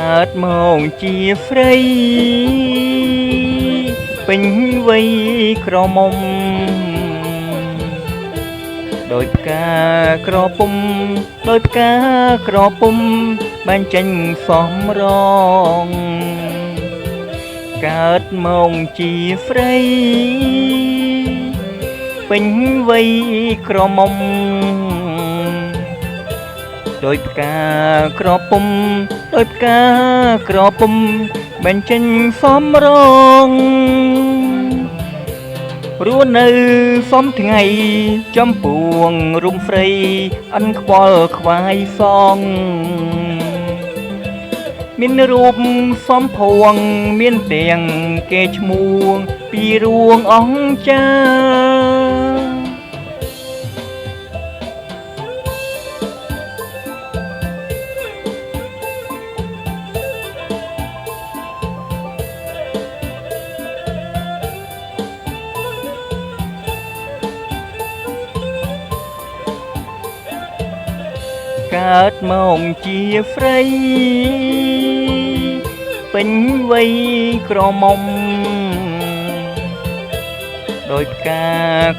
កើតមកជាស្រីពេញវ័យក្រមុំដោយផ្កាក្រពុំដោយផ្កាក្រពុំបាញ់ចេញសំរងកើតមកជាស្រីពេញវ័យក្រមុំដោយផ្កាក្រពុំដោយផ្កាក្រពុំបាញ់ចេញសំរងរស់នៅសំថ្ងៃចំពួងរុំស្រីអិនខ្វល់ខ្វាយសងមានរូបសំភួងមានទាំងគេឈ្មោះពីរួងអង្ចាកើតមកជាស្រីពេញវ័យក្រមុំដោយផ្កា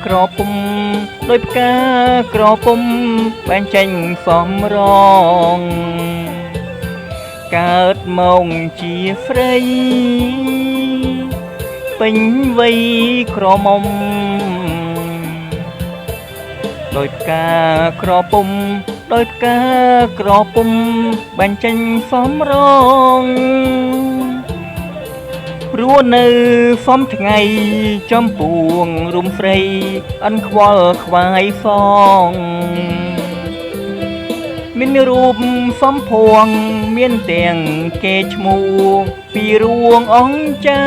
ក្រពុំដោយផ្កាក្រពុំបាញ់ចេញសំរងកើតមកជាស្រីពេញវ័យក្រមុំដោយផ្កាក្រពុំដោយផ្កាក្រពុំបាញ់ចេញសំរងរស់នៅសំថ្ងៃចំពួងរុំស្រីអិនខ្វល់ខ្វាយសងមានរូបសំភួងមានទាំងគេឈ្មោះពីរួងអង្ចា